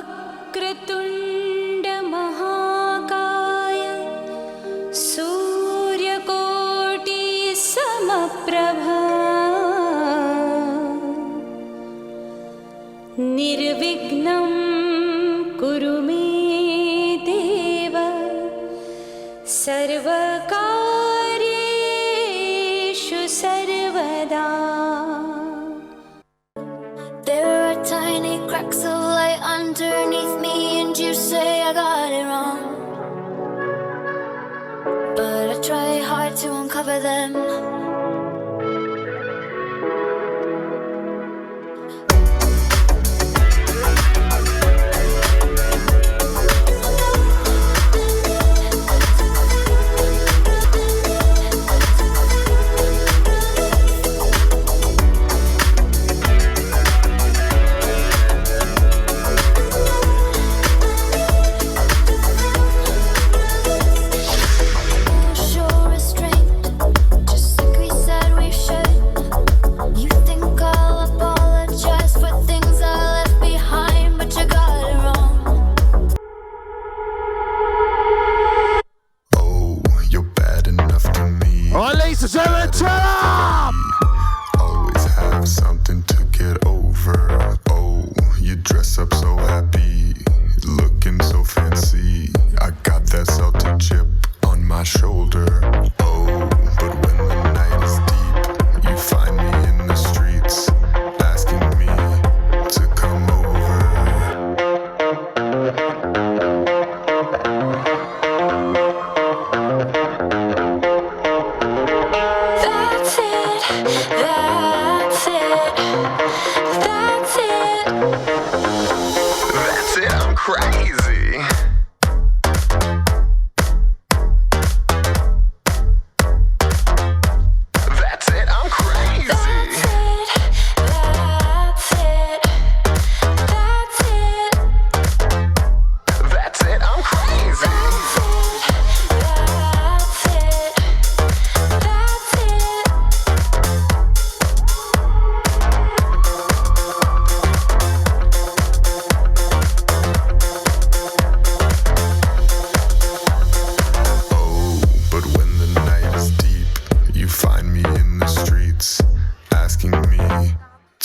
वक्रतुण्ड महाकाय सूर्यकोटि समप्रभा निर्विघ्नं कुरु मे देव सर्वकार्येषु सर्वदा. There are tiny cracks of light underneath me, and you say I got it wrong, but I try hard to uncover them. Always have something to get over. Oh, you dress up so happy, looking so fancy. I got that salty chip on my shoulder. Oh, but when the night is deep, you find me in the streets, asking me to come over. That's it, I'm crazy. That's it, I'm crazy. That's it, I'm crazy.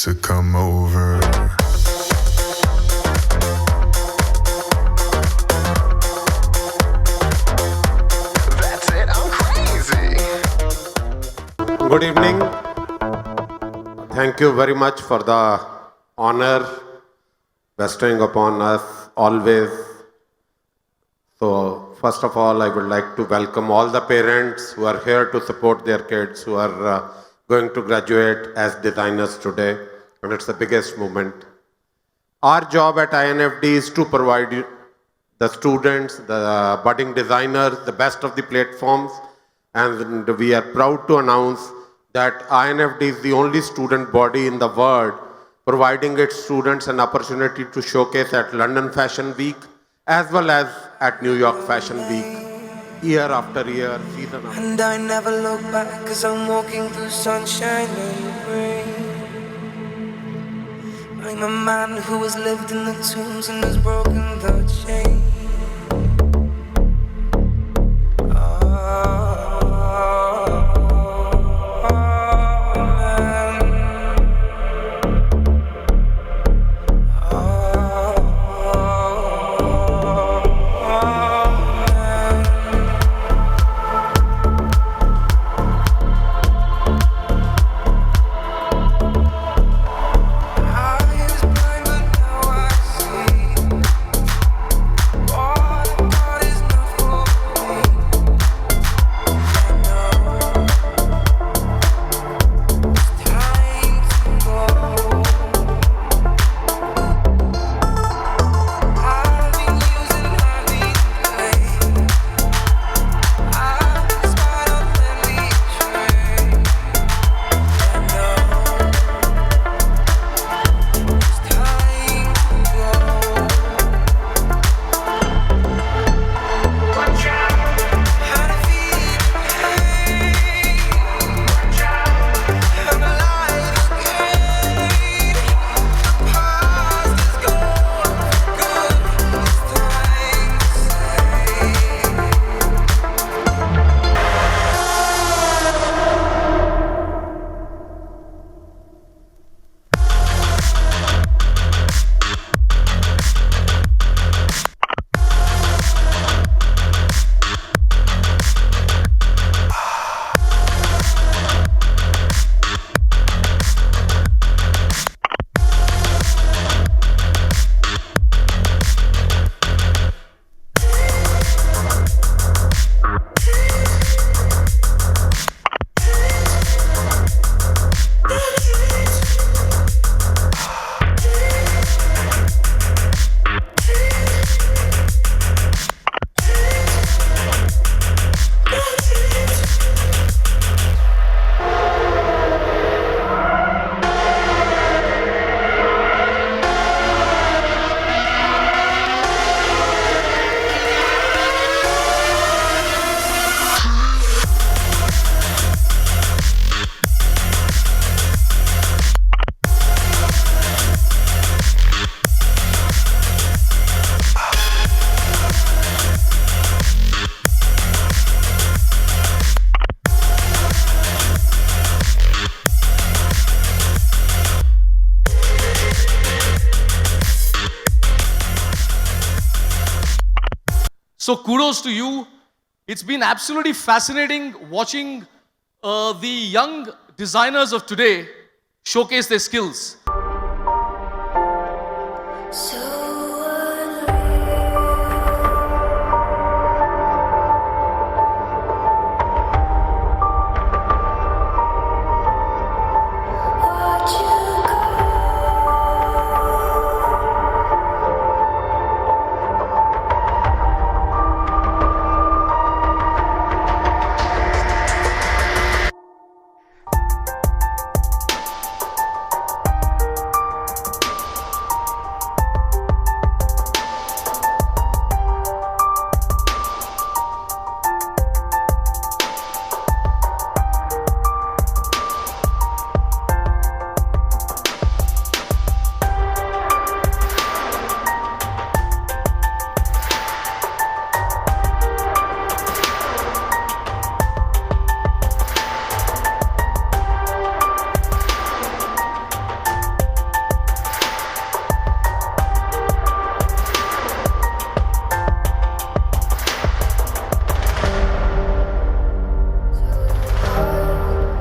To come over. That's it, I'm crazy. Good evening. Thank you very much for the honor bestowing upon us always. So, first of all, I would like to welcome all the parents who are here to support their kids who are going to graduate as designers today, and it's the biggest moment. Our job at INFD is to provide the students, the budding designers, the best of the platforms, and we are proud to announce that INFD is the only student body in the world providing its students an opportunity to showcase at London Fashion Week as well as at New York Fashion Week. Year after year, season after. And I never look back, 'cause I'm walking through sunshine and rain. I'm a man who has lived in the tombs and has broken the chain. So kudos to you. It's been absolutely fascinating watching the young designers of today showcase their skills. So watch you go.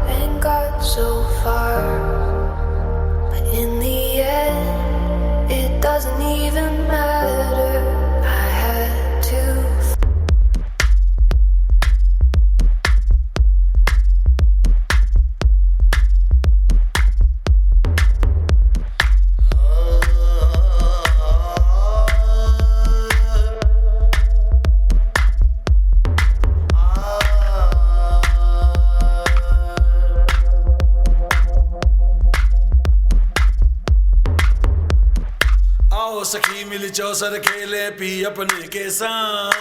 And got so far, but in the end, it doesn't even matter. I had to. आओ सखी मिल चौसर खेले P अपने के साथ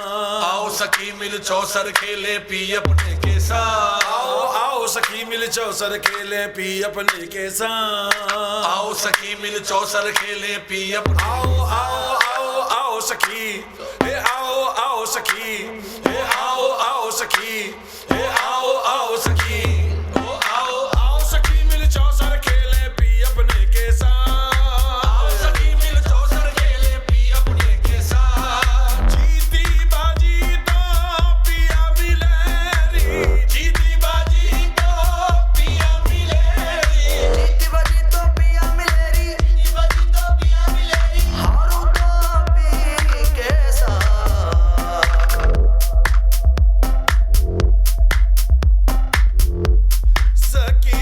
आओ सखी मिल चौसर खेले P अपने के साथ आओ आओ सखी मिल चौसर खेले पी अपने के साथ आओ सखी मिल चौसर खेले पी अपने आओ आओ आओ आओ सखी हे आओ आओ सखी हे आओ आओ सखी हे आओ आओ सखी ओ आओ आओ सखी मिल चौसर खेले पी अपने के साथ आओ सखी मिल चौसर खेले पी अपने के साथ जीती बाजी तो पिया मिलेरी जीती बाजी तो पिया मिलेरी जीती बाजी तो पिया मिलेरी जीती बाजी तो पिया मिलेरी हारू तो पी के साथ सखी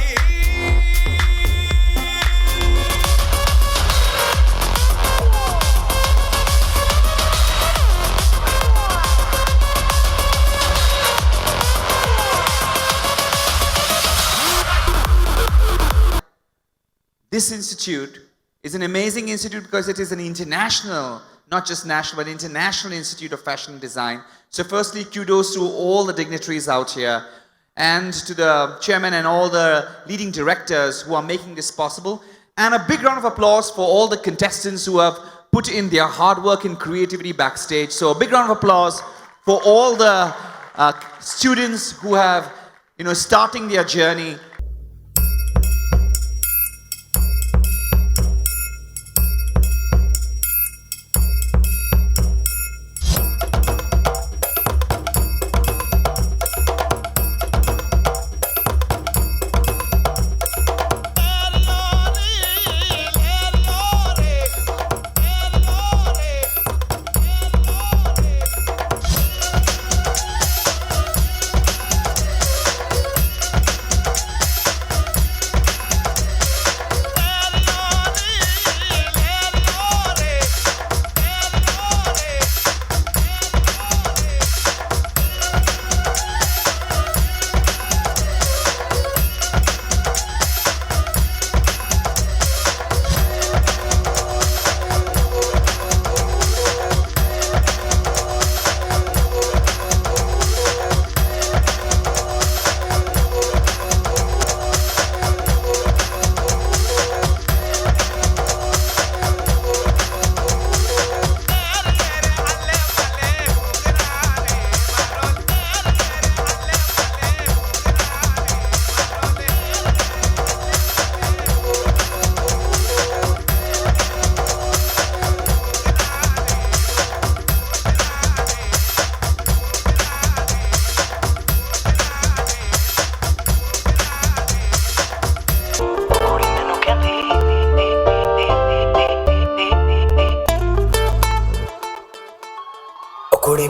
This institute is an amazing institute because it is an international, not just national, but international institute of fashion design. So firstly, kudos to all the dignitaries out here and to the chairman and all the leading directors who are making this possible. And a big round of applause for all the contestants who have put in their hard work and creativity backstage. So a big round of applause for all the students who have, starting their journey.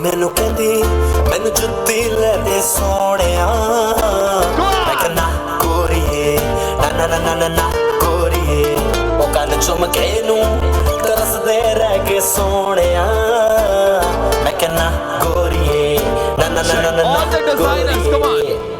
ਮੈਨੂੰ ਕਹਿੰਦੀ ਮੈਨੂੰ ਜੁੱਤੀ ਲੈ ਦੇ ਸੋਹਣਿਆ ਮੈਂ ਕਹਿੰਦਾ ਗੋਰੀਏ ਨਾ ਨਾ ਨਾ ਨਾ ਨਾ ਗੋਰੀਏ ਉਹ ਕੰਨ ਚੁੰਮ ਕੇ ਨੂੰ ਤਰਸਦੇ ਰਹਿ ਕੇ ਸੋਹਣਿਆ ਮੈਂ ਕਹਿੰਦਾ ਗੋਰੀਏ ਨਾ ਨਾ ਨਾ ਨਾ ਨਾ All the designers, come on.